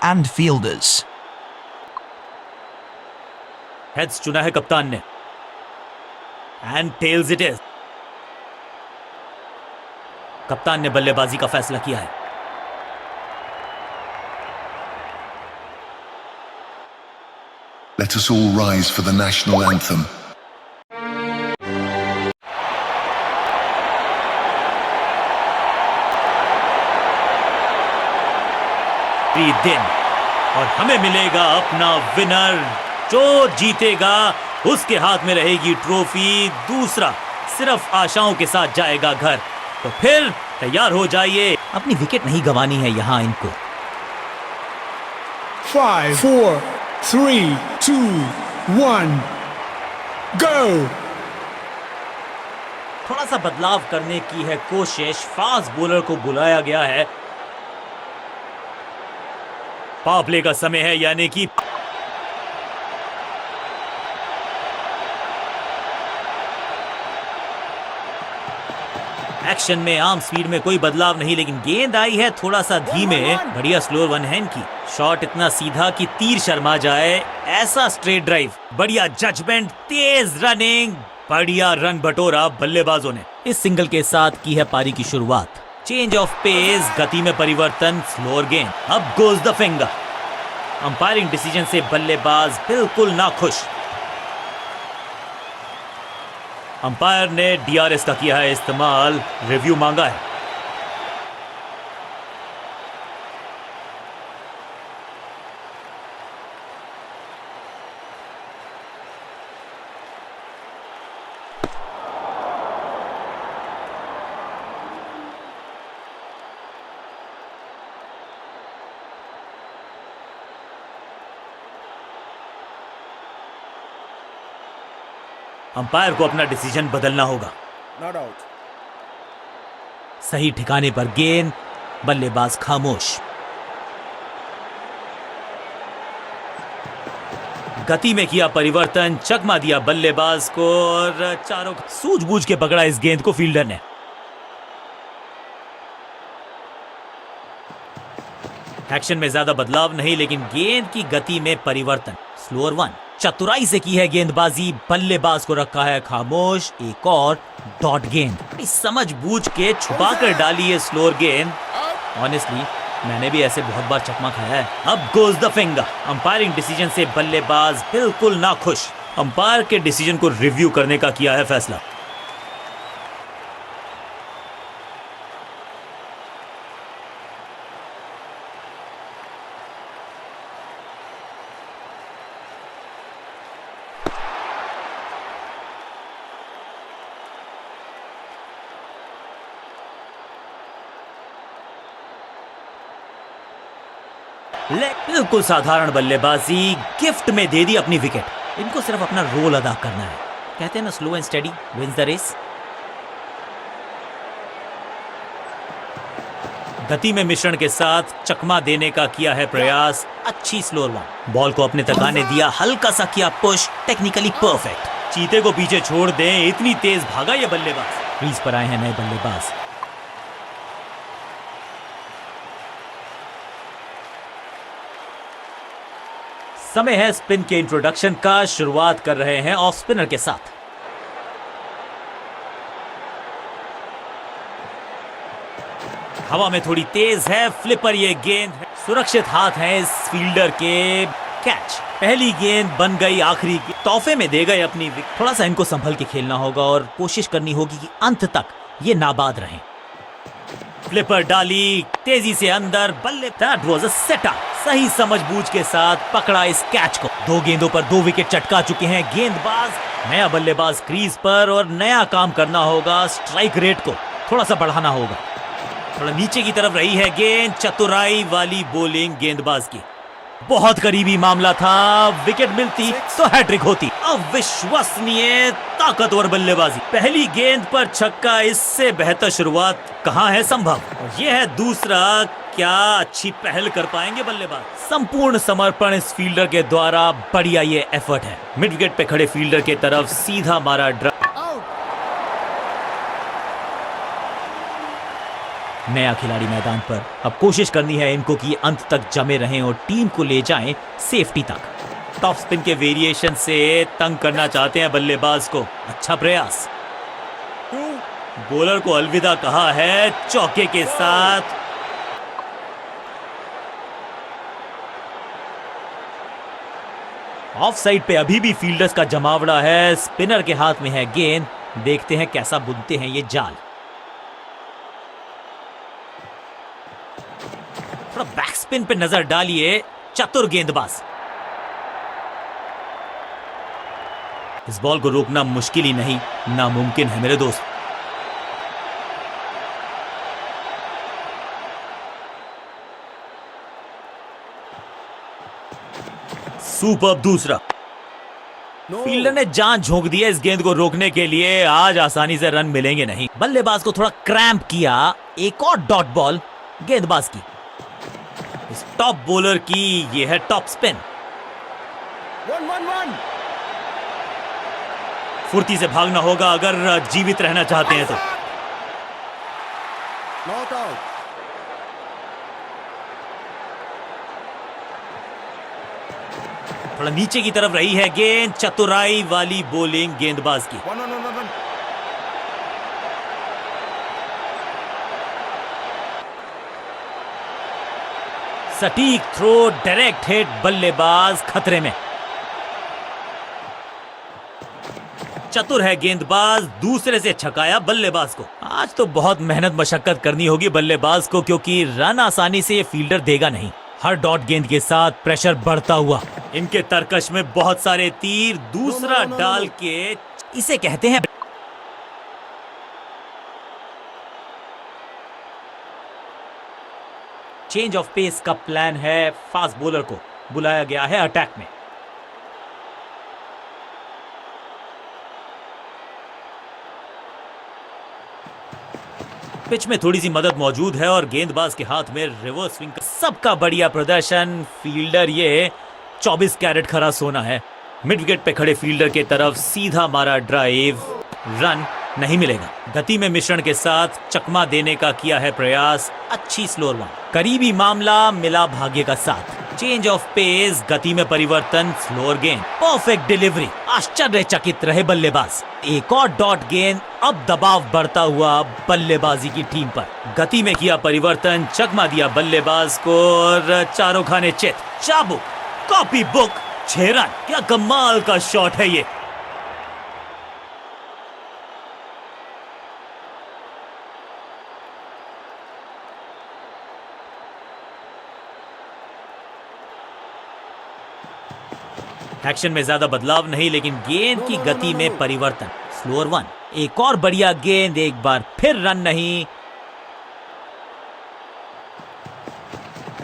and fielders. Heads चुना है कप्तान ने एंड टेल्स इट इज। कप्तान ने बल्लेबाजी का फैसला किया है। Let us all rise for the national anthem. दिन और हमें मिलेगा अपना विनर। जो जीतेगा उसके हाथ में रहेगी ट्रॉफी, दूसरा सिर्फ आशाओं के साथ जाएगा घर। तो फिर तैयार हो जाइए, अपनी विकेट नहीं गंवानी है यहां इनको। 5 4 3 2 1 go। थोड़ा सा बदलाव करने की है कोशिश। फास्ट बॉलर को बुलाया गया है। पावर प्ले का समय है, यानी कि एक्शन में आर्म स्पीड में कोई बदलाव नहीं, लेकिन गेंद आई है थोड़ा सा धीमे। बढ़िया स्लोअर वन हैंड की शॉट, इतना सीधा कि तीर शर्मा जाए, ऐसा स्ट्रेट ड्राइव, बढ़िया जजमेंट, तेज रनिंग, बढ़िया रन बटोरा बल्लेबाजों ने। इस सिंगल के साथ की है पारी की शुरुआत। चेंज ऑफ पेस, गति में परिवर्तन, स्लोअर गेंद। अब goes the finger. Umpiring decision से बल्लेबाज बिल्कुल ना खुश। अंपायर ने डीआरएस का किया है इस्तेमाल, रिव्यू मांगा है। अंपायर को अपना डिसीजन बदलना होगा। Not out. सही ठिकाने पर गेंद, बल्लेबाज खामोश। गति में किया परिवर्तन, चकमा दिया बल्लेबाज को और चारों सूझबूझ के पकड़ा इस गेंद को फील्डर ने। एक्शन में ज्यादा बदलाव नहीं, लेकिन गेंद की गति में परिवर्तन। स्लोअर वन, चतुराई से की है गेंदबाजी, बल्लेबाज को रखा है खामोश। एक और डॉट गेंद, समझ बूझ के छुपा कर डाली है स्लोअर गेंद। ऑनेस्टली मैंने भी ऐसे बहुत बार चकमा खाया है। अब goes the finger. Umpiring decision से बल्लेबाज बिल्कुल ना खुश। अंपायर के डिसीजन को रिव्यू करने का किया है फैसला। बिल्कुल साधारण बल्लेबाजी, गिफ्ट में दे दी अपनी विकेट। इनको सिर्फ अपना रोल अदा करना है। कहते हैं ना, slow and steady wins the race. गति में मिश्रण के साथ चकमा देने का किया है प्रयास। अच्छी स्लोअर वन, बॉल को अपने तक आने दिया, हल्का सा किया पुश, टेक्निकली परफेक्ट। चीते को पीछे छोड़ दें, इतनी तेज भागा ये बल्लेबाज। क्रीज पर आए हैं नए बल्लेबाज। समय है स्पिन के इंट्रोडक्शन का। शुरुआत कर रहे हैं ऑफ स्पिनर के साथ। हवा में थोड़ी तेज है, फ्लिपर ये गेंद है। सुरक्षित हाथ है इस फील्डर के। कैच, पहली गेंद बन गई आखिरी, तोहफे में दे गए अपनी विकेट। थोड़ा सा इनको संभल के खेलना होगा और कोशिश करनी होगी कि अंत तक ये नाबाद रहें। फ्लिपर डाली, तेजी से अंदर, बल्ले। That was a setup. सही समझबूझ के साथ पकड़ा इस कैच को। 2 गेंदों पर 2 विकेट चटका चुके हैं गेंदबाज। नया बल्लेबाज क्रीज पर और नया काम करना होगा। स्ट्राइक रेट को थोड़ा सा बढ़ाना होगा। थोड़ा नीचे की तरफ रही है गेंद, चतुराई वाली बॉलिंग गेंदबाज की। बहुत करीबी मामला था, विकेट मिलती तो हैट्रिक होती। अविश्वसनीय ताकतवर बल्लेबाजी। पहली गेंद पर छक्का, इससे बेहतर शुरुआत कहां है संभव। और यह है दूसरा। क्या अच्छी पहल कर पाएंगे बल्लेबाज। संपूर्ण समर्पण इस फील्डर के द्वारा। बढ़िया ये एफर्ट है। मिड विकेट पे खड़े फील्डर के तरफ सीधा मारा ड्राइव। नया खिलाड़ी मैदान पर, अब कोशिश करनी है इनको कि अंत तक जमे रहें और टीम को ले जाएं सेफ्टी तक। टॉप स्पिन के वेरिएशन से तंग करना चाहते हैं बल्लेबाज को। अच्छा प्रयास, बॉलर को अलविदा कहा है चौके के साथ। ऑफ साइड पे अभी भी फील्डर्स का जमावड़ा है, स्पिनर के हाथ में है गेंद। देखते हैं कैसा बुनते हैं ये जाल। थोड़ा बैक स्पिन पे नजर डालिए, चतुर गेंदबाज। इस बॉल को रोकना मुश्किल ही नहीं, नामुमकिन है मेरे दोस्त। सुपर दूसरा। फील्डर ने जान झोंक दी है इस गेंद को रोकने के लिए। आज आसानी से रन मिलेंगे नहीं। बल्लेबाज को थोड़ा क्रैम्प किया। एक और डॉट बॉल गेंदबाज की। इस टॉप बॉलर की ये है टॉप स्पिन। 1-1-1. फुर्ती से भागना होगा अगर जीवित रहना चाहते हैं तो। Not out. थोड़ा नीचे की तरफ रही है गेंद। चतुराई वाली बॉलिंग गेंदबाज की। 1-1-1-1. सटीक थ्रो, डायरेक्ट हिट, बल्लेबाज खतरे में। चतुर है गेंदबाज, दूसरे से छकाया बल्लेबाज को। आज तो बहुत मेहनत मशक्कत करनी होगी बल्लेबाज को, क्योंकि रन आसानी से ये फील्डर देगा नहीं। हर डॉट गेंद के साथ प्रेशर बढ़ता हुआ। इनके तरकश में बहुत सारे तीर। दूसरा डाल के इसे कहते हैं चेंज ऑफ पेस का प्लान है। फास्ट बॉलर को बुलाया गया है अटैक में। पिच में थोड़ी सी मदद मौजूद है और गेंदबाज के हाथ में रिवर्स स्विंग। सबका बढ़िया प्रदर्शन। फील्डर ये 24 कैरेट खरा सोना है। मिड विकेट पे खड़े फील्डर के तरफ सीधा मारा ड्राइव। रन नहीं मिलेगा। गति में मिश्रण के साथ चकमा देने का किया है प्रयास। अच्छी स्लोअर वन। करीबी मामला, मिला भाग्य का साथ। चेंज ऑफ पेस, गति में परिवर्तन, स्लोअर गेंद, परफेक्ट डिलीवरी। आश्चर्यचकित रहे बल्लेबाज। एक और डॉट गेंद। अब दबाव बढ़ता हुआ बल्लेबाजी की टीम पर। गति में किया परिवर्तन, चकमा दिया बल्लेबाज को और चारों खाने चित। चाबुक, कॉपी बुक, 6 रन। क्या कमाल का शॉट है ये। एक्शन में ज्यादा बदलाव नहीं, लेकिन गेंद की गति में परिवर्तन। Slower one. एक और बढ़िया गेंद। एक बार फिर रन नहीं।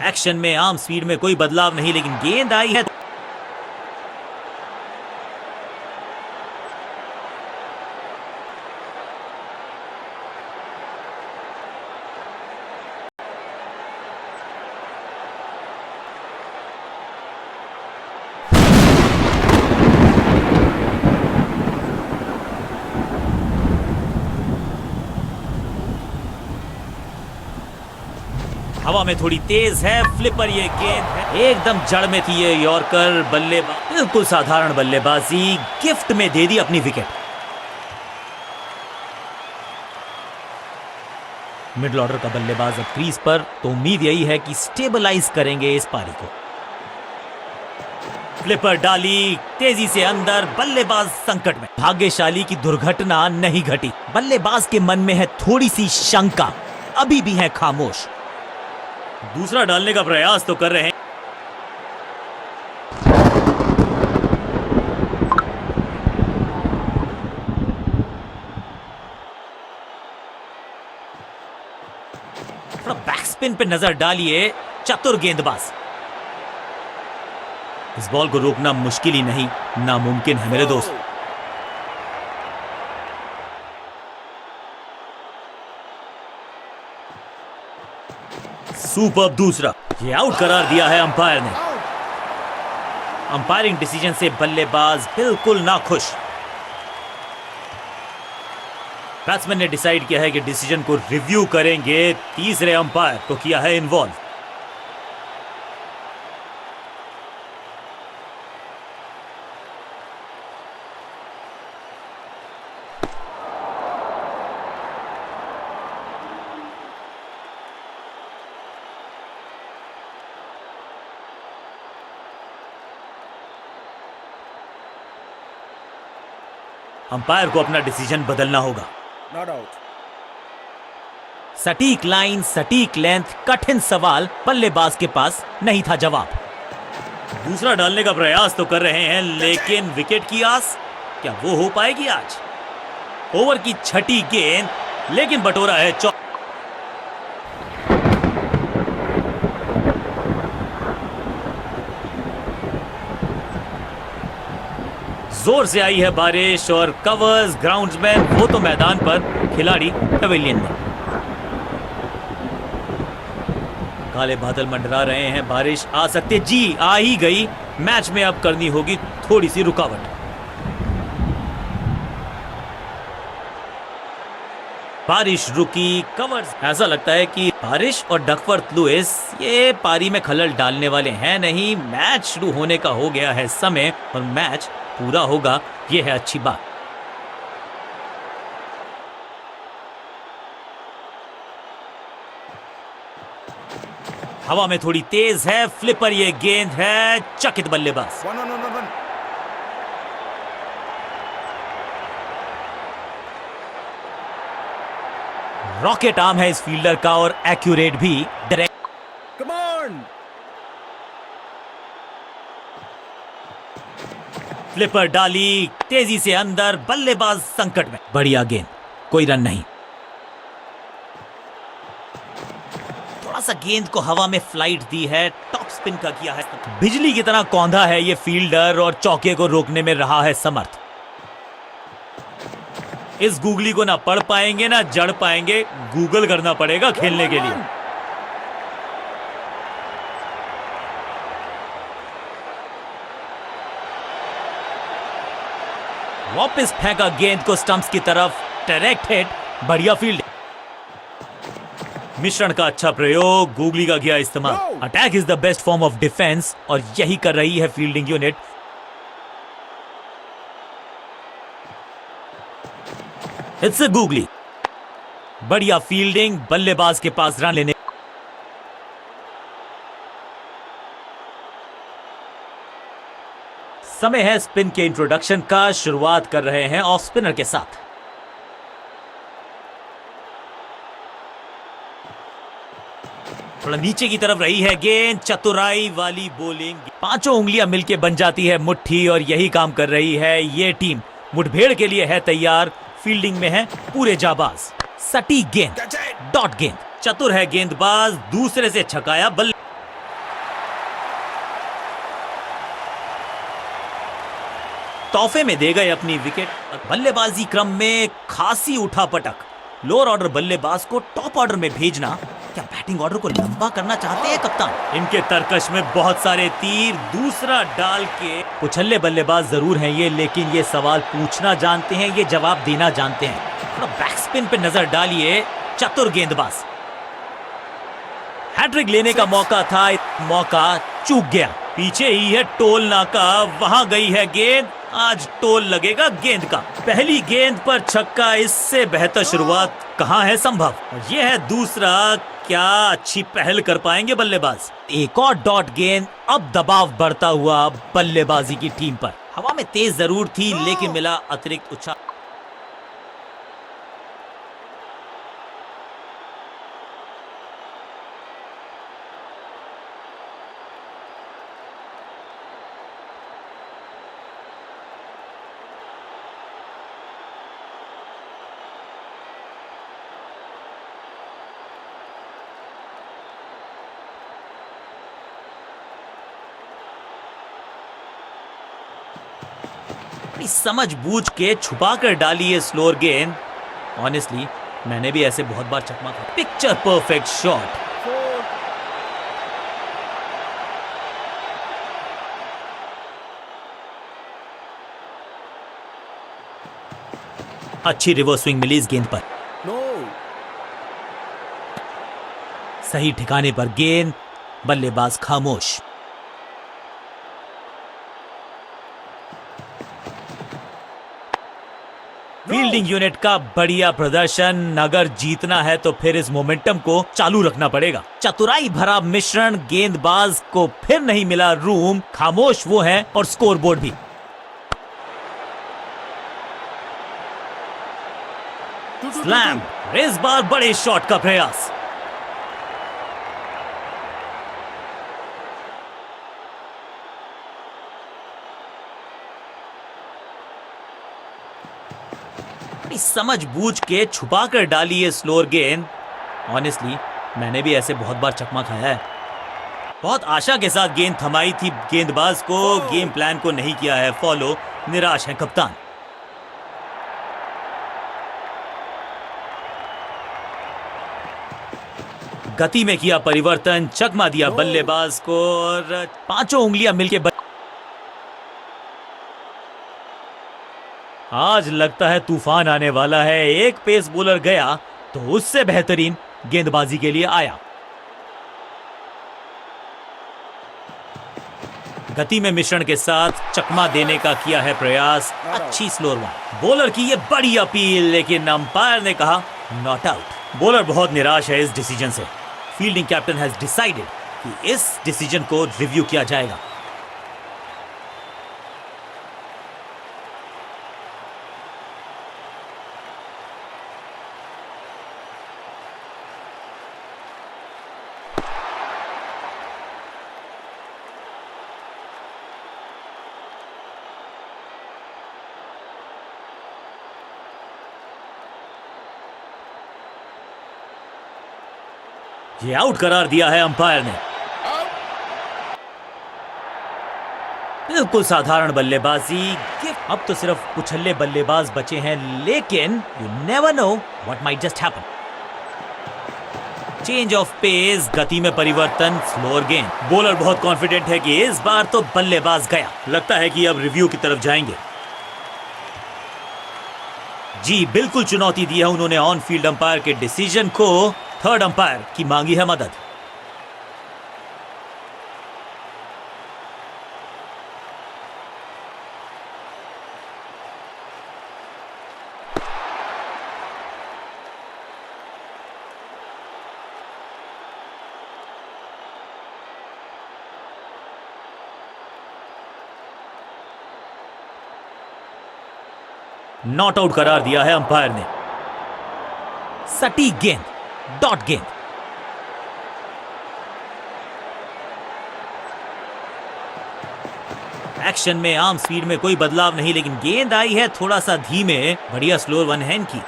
एक्शन में आर्म स्पीड में कोई बदलाव नहीं, लेकिन गेंद आई है। हवा में थोड़ी तेज है। फ्लिपर ये गेंद है। एकदम जड़ में थी ये यॉर्कर। बल्लेबाज बिल्कुल साधारण बल्लेबाजी, गिफ्ट में दे दी अपनी विकेट। मिडल ऑर्डर का बल्लेबाज अब क्रीज पर, तो उम्मीद यही है कि स्टेबलाइज करेंगे इस पारी को। फ्लिपर डाली, तेजी से अंदर। बल्लेबाज संकट में। भाग्यशाली की दुर्घटना नहीं घटी। बल्लेबाज के मन में है थोड़ी सी शंका, अभी भी है खामोश। दूसरा डालने का प्रयास तो कर रहे हैं। थोड़ा बैक स्पिन पे नजर डालिए, चतुर गेंदबाज। इस बॉल को रोकना मुश्किल ही नहीं, नामुमकिन है मेरे दोस्त। सुपर दूसरा। ये आउट करार दिया है अंपायर ने। अंपायरिंग डिसीजन से बल्लेबाज बिल्कुल नाखुश। बैट्समैन ने डिसाइड किया है कि डिसीजन को रिव्यू करेंगे। तीसरे अंपायर को किया है इन्वॉल्व। अंपायर को अपना डिसीजन बदलना होगा। Not out. सटीक लाइन, सटीक लेंथ, कठिन सवाल, बल्लेबाज के पास नहीं था जवाब। दूसरा डालने का प्रयास तो कर रहे हैं, लेकिन विकेट की आस क्या वो हो पाएगी आज? ओवर की छठी गेंद, लेकिन बटोरा है चौका। जोर से आई है बारिश और कवर्स ग्राउंड्समैन वो तो मैदान पर, खिलाड़ी पवेलियन में। काले बादल मंडरा रहे हैं, बारिश आ सकती है। जी आ ही गई। मैच में अब करनी होगी थोड़ी सी रुकावट। बारिश रुकी, कवर्स। ऐसा लगता है कि बारिश और डकवर्थ लुइस ये पारी में खलल डालने वाले हैं नहीं। मैच शुरू होने का हो गया है समय और मैच पूरा होगा, ये है अच्छी बात। हवा में थोड़ी तेज है, फ्लिपर ये गेंद है, चकित बल्लेबाज। One. रॉकेट आर्म है इस फील्डर का और एक्यूरेट भी। Direct Come on. फ्लिपर डाली, तेजी से अंदर, बल्लेबाज संकट में। बढ़िया गेंद, कोई रन नहीं। थोड़ा सा गेंद को हवा में फ्लाइट दी है, टॉप स्पिन का किया है। बिजली की तरह कौंधा है ये फील्डर और चौके को रोकने में रहा है समर्थ। इस गूगली को ना पढ़ पाएंगे ना जड़ पाएंगे, गूगल करना पड़ेगा खेलने के लिए। वापस फेंका गेंद को स्टंप्स की तरफ, डायरेक्ट हिट, बढ़िया फील्ड। मिश्रण का अच्छा प्रयोग, गूगली का किया इस्तेमाल। Attack is the best form of defence और यही कर रही है fielding unit. It's a googly, बढ़िया फील्डिंग, बल्लेबाज के पास रन लेने। समय है स्पिन के इंट्रोडक्शन का। शुरुआत कर रहे हैं ऑफ स्पिनर के साथ। थोड़ा नीचे की तरफ रही है गेंद, चतुराई वाली बॉलिंग। पांचों उंगलियां मिलके बन जाती है मुट्ठी और यही काम कर रही है ये टीम। मुठभेड़ के लिए है तैयार, फील्डिंग में है पूरे जाबाज। सटीक गेंद, डॉट गेंद, चतुर है गेंदबाज, दूसरे से छकाया बल्ले। तोहफे में दे गए अपनी विकेट। बल्लेबाजी क्रम में खासी उठापटक। लोअर ऑर्डर बल्लेबाज को टॉप ऑर्डर में भेजना, क्या बैटिंग ऑर्डर को लंबा करना चाहते हैं कप्तान? इनके तरकश में बहुत सारे तीर, दूसरा डाल के। उछल्ले बल्लेबाज जरूर हैं ये, लेकिन ये सवाल पूछना जानते हैं, ये जवाब देना जानते हैं। थोड़ा बैक स्पिन पे नजर डालिए, चतुर गेंदबाज। हैट्रिक लेने का मौका था, मौका चूक गया। पीछे ही है टोल नाका, वहां गई है गेंद, आज टोल लगेगा गेंद का। पहली गेंद पर छक्का, इससे बेहतर शुरुआत कहां है संभव। यह है दूसरा, क्या अच्छी पहल कर पाएंगे बल्लेबाज। एक और डॉट गेंद, अब दबाव बढ़ता हुआ बल्लेबाजी की टीम पर। हवा में तेज जरूर थी, लेकिन मिला अतिरिक्त उछाल। समझ बूझ के छुपा कर डाली है स्लोअर गेंद। ऑनेस्टली मैंने भी ऐसे बहुत बार चकमा खाया। Picture perfect shot. अच्छी रिवर्स स्विंग मिली इस गेंद पर, No. सही ठिकाने पर गेंद, बल्लेबाज खामोश। फील्डिंग यूनिट का बढ़िया प्रदर्शन। अगर जीतना है तो फिर इस मोमेंटम को चालू रखना पड़ेगा। चतुराई भरा मिश्रण, गेंदबाज को फिर नहीं मिला रूम, खामोश वो है और स्कोरबोर्ड भी। स्लैम, इस बार बड़े शॉट का प्रयास। समझ बूझ के छुपा कर डाली है स्लोअर गेंद। ऑनेस्टली मैंने भी ऐसे बहुत बार चकमा खाया है। बहुत आशा के साथ गेंद थमाई थी गेंदबाज को, गेम प्लान को नहीं किया है फॉलो, निराश है कप्तान। गति में किया परिवर्तन, चकमा दिया बल्लेबाज को और पांचों उंगलियां मिलके आज लगता है तूफान आने वाला है। एक पेस बॉलर गया तो उससे बेहतरीन गेंदबाजी के लिए आया। गति में मिश्रण के साथ चकमा देने का किया है प्रयास। अच्छी स्लोअर वन। बॉलर की ये बड़ी अपील, लेकिन अंपायर ने कहा नॉट आउट। बॉलर बहुत निराश है इस डिसीजन से। फील्डिंग कैप्टन हैज डिसाइडेड कि इस डिसीजन को रिव्यू किया जाएगा। ये आउट करार दिया है अंपायर ने। बिल्कुल साधारण बल्लेबाजी। अब तो सिर्फ उछल्ले बल्लेबाज बचे हैं, लेकिन you never know what might just happen. Change of pace, गति में परिवर्तन, स्लोअर गेंद। बॉलर बहुत कॉन्फिडेंट है कि इस बार तो बल्लेबाज गया। लगता है कि अब रिव्यू की तरफ जाएंगे। जी बिल्कुल चुनौती दी है उन्होंने ऑन फील्ड अंपायर के डिसीजन को। थर्ड अंपायर की मांगी है मदद। नॉट आउट करार दिया है अंपायर ने। सटीक गेंद, डॉट गेंद। एक्शन में आर्म स्पीड में कोई बदलाव नहीं, लेकिन गेंद आई है थोड़ा सा धीमे। बढ़िया स्लोअर वन हैंड की।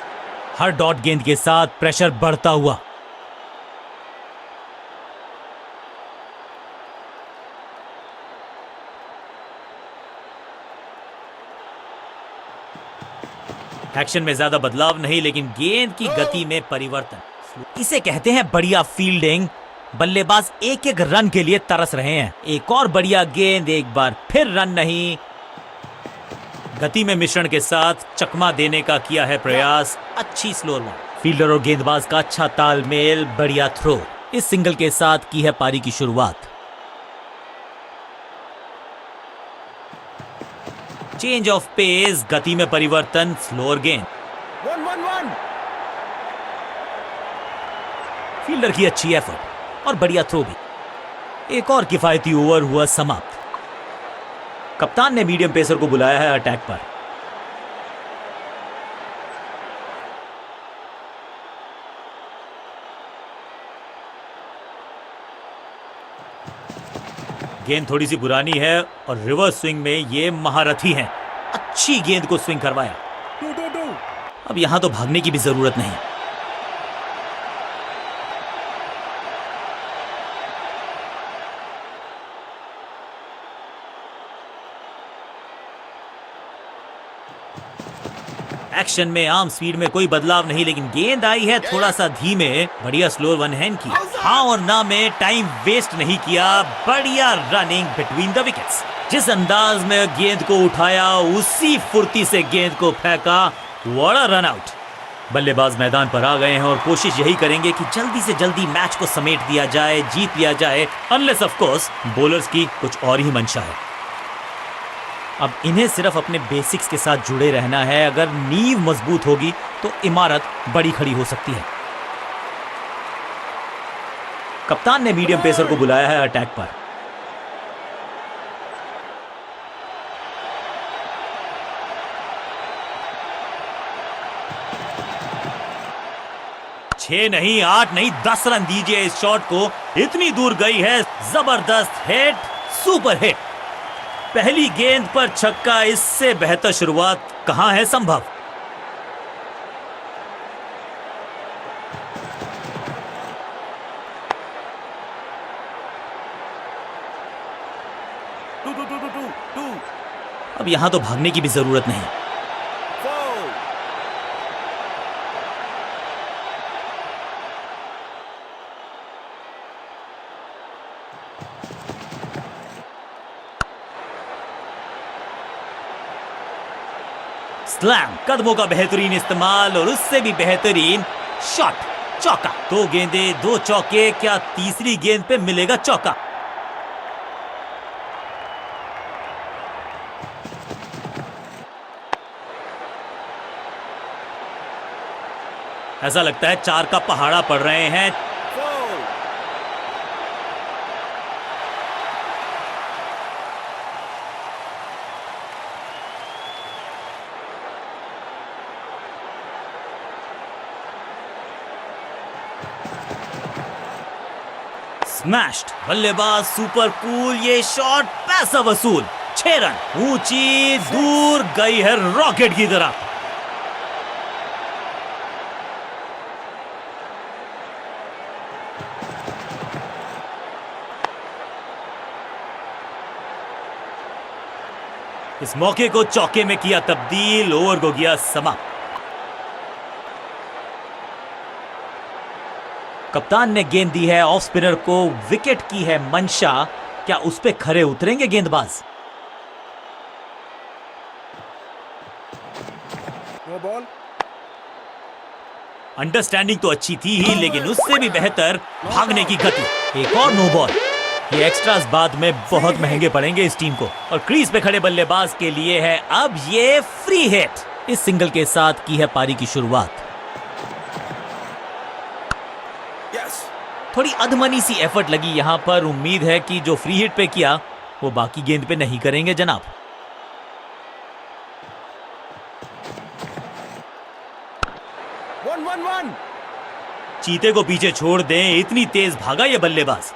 हर डॉट गेंद के साथ प्रेशर बढ़ता हुआ। एक्शन में ज्यादा बदलाव नहीं, लेकिन गेंद की गति में परिवर्तन। इसे कहते हैं बढ़िया फील्डिंग। बल्लेबाज एक एक रन के लिए तरस रहे हैं। एक और बढ़िया गेंद, एक बार फिर रन नहीं। गति में मिश्रण के साथ चकमा देने का किया है प्रयास। अच्छी स्लोअर वन। फील्डर और गेंदबाज का अच्छा तालमेल, बढ़िया थ्रो। इस सिंगल के साथ की है पारी की शुरुआत। चेंज ऑफ पेस, गति में परिवर्तन, स्लोअर गेंद। 1-1-1. फील्डर की अच्छी एफर्ट और बढ़िया थ्रो भी। एक और किफायती ओवर हुआ समाप्त। कप्तान ने मीडियम पेसर को बुलाया है अटैक पर। गेंद थोड़ी सी पुरानी है और रिवर्स स्विंग में ये महारथी हैं। अच्छी गेंद को स्विंग करवाया। 2-2-2. अब यहां तो भागने की भी जरूरत नहीं। एक्शन में आर्म स्पीड में कोई बदलाव नहीं, लेकिन गेंद आई है थोड़ा सा धीमे। बढ़िया स्लोअर वन हैंड की। हाँ और ना में टाइम वेस्ट नहीं किया। बढ़िया रनिंग बिटवीन द विकेट्स। जिस अंदाज में गेंद को उठाया, उसी फुर्ती से गेंद को फेंका। What a run out. बल्लेबाज मैदान पर आ गए हैं और कोशिश यही करेंगे कि जल्दी से जल्दी मैच को समेट दिया जाए, जीत लिया जाए, अनलेस ऑफ कोर्स बॉलर्स की कुछ और ही मंशा है। अब इन्हें सिर्फ अपने बेसिक्स के साथ जुड़े रहना है। अगर नींव मजबूत होगी तो इमारत बड़ी खड़ी हो सकती है। कप्तान ने मीडियम पेसर को बुलाया है अटैक पर। छह नहीं, 8 नहीं, 10 रन दीजिए इस शॉट को। इतनी दूर गई है, जबरदस्त हिट, सुपर हिट। पहली गेंद पर छक्का, इससे बेहतर शुरुआत कहां है संभव। Two. अब यहां तो भागने की भी जरूरत नहीं। 4. स्लैम, कदमों का बेहतरीन इस्तेमाल और उससे भी बेहतरीन शॉट, चौका। 2 गेंदे 2 चौके, क्या तीसरी गेंद पे मिलेगा चौका। ऐसा लगता है 4 का पहाड़ा पड़ रहे हैं। 4. स्मैश्ड, बल्लेबाज सुपर कूल, ये शॉट पैसा वसूल। 6 रन, ऊंची दूर गई है रॉकेट की तरह। इस मौके को चौके में किया तब्दील, ओवर को किया समाप्त। कप्तान ने गेंद दी है ऑफ स्पिनर को, विकेट की है मंशा। क्या उस पे खरे उतरेंगे गेंदबाज। No ball. अंडरस्टैंडिंग तो अच्छी थी ही, लेकिन उससे भी बेहतर भागने की गति। एक और नो बॉल। ये एक्स्ट्रास बाद में बहुत महंगे पड़ेंगे इस टीम को। और क्रीज पे खड़े बल्लेबाज के लिए है अब ये फ्री हिट। इस सिंगल के साथ की है पारी की शुरुआत। Yes. थोड़ी अधमनी सी एफर्ट लगी यहां पर। उम्मीद है कि जो फ्री हिट पे किया वो बाकी गेंद पे नहीं करेंगे जनाब। One. चीते को पीछे छोड़ दें, इतनी तेज भागा ये बल्लेबाज।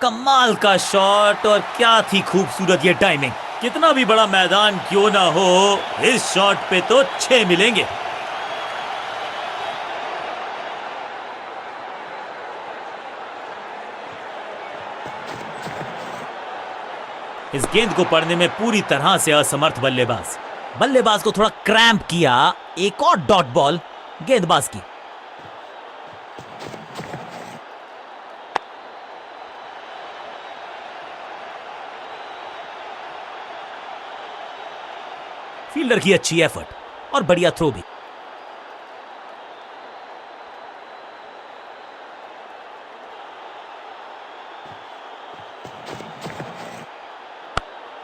कमाल का शॉट, और क्या थी खूबसूरत ये टाइमिंग। कितना भी बड़ा मैदान क्यों ना हो, इस शॉट पे तो 6 मिलेंगे। इस गेंद को पढ़ने में पूरी तरह से असमर्थ बल्लेबाज को थोड़ा क्रैम्प किया। एक और डॉट बॉल गेंदबाज की। फील्डर की अच्छी एफर्ट और बढ़िया थ्रो भी।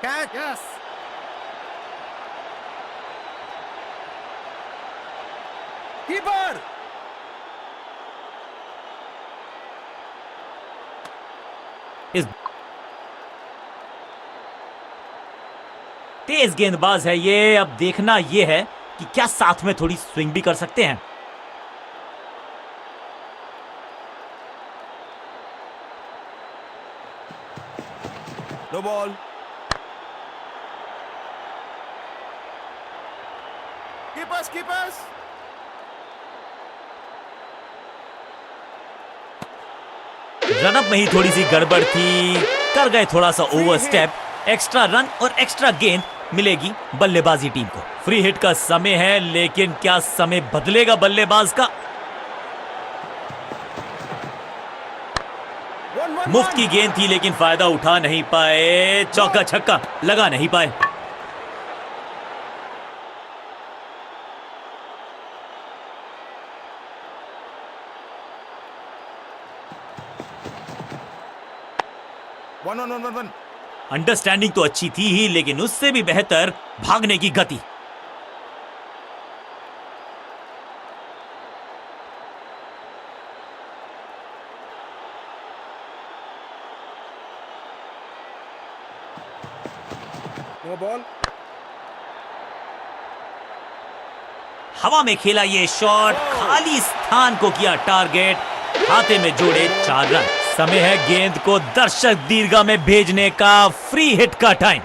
Catch. Yes. Keeper. इस तेज गेंदबाज है ये। अब देखना ये है कि क्या साथ में थोड़ी स्विंग भी कर सकते हैं। No ball. Keepers. रनअप में ही थोड़ी सी गड़बड़ थी, कर गए थोड़ा सा ओवर स्टेप। एक्स्ट्रा रन और एक्स्ट्रा गेंद मिलेगी बल्लेबाजी टीम को। फ्री हिट का समय है, लेकिन क्या समय बदलेगा बल्लेबाज का। 1. मुफ्त की गेंद थी लेकिन फायदा उठा नहीं पाए, चौका छक्का लगा नहीं पाए। One, one, one, one, one. Understanding तो अच्छी थी ही लेकिन उससे भी बेहतर भागने की गति। No ball. हवा में खेला ये शॉट, खाली स्थान को किया टारगेट, खाते में जोड़े 4 रन। समय है गेंद को दर्शक दीर्घा में भेजने का, फ्री हिट का टाइम।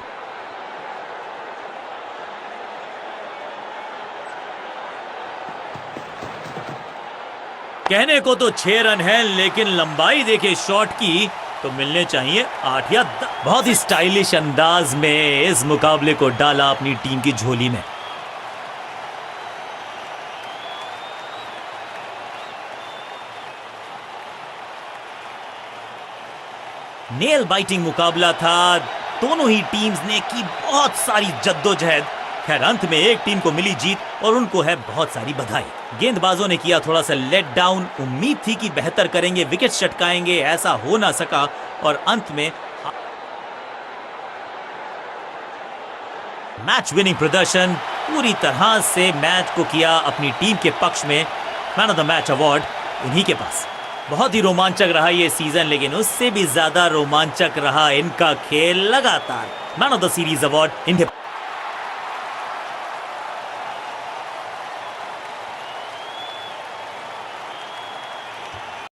कहने को तो 6 रन है लेकिन लंबाई देखे शॉट की तो मिलने चाहिए 8 या 10। बहुत ही स्टाइलिश अंदाज में इस मुकाबले को डाला अपनी टीम की झोली में। नेल बाइटिंग मुकाबला था, दोनों ही टीम्स ने की बहुत सारी जद्दोजहद। खैर अंत में एक टीम को मिली जीत और उनको है बहुत सारी बधाई। गेंदबाजों ने किया थोड़ा सा लेट डाउन, उम्मीद थी कि बेहतर करेंगे, विकेट चटकाएंगे, ऐसा हो ना सका और अंत में मैच विनिंग प्रदर्शन, पूरी तरह से मैच को किया अपनी टीम के पक्ष में। Man of the match award उन्हीं के पास। बहुत ही रोमांचक रहा ये सीजन लेकिन उससे भी ज्यादा रोमांचक रहा इनका खेल लगातार। Man of the series award इन्हें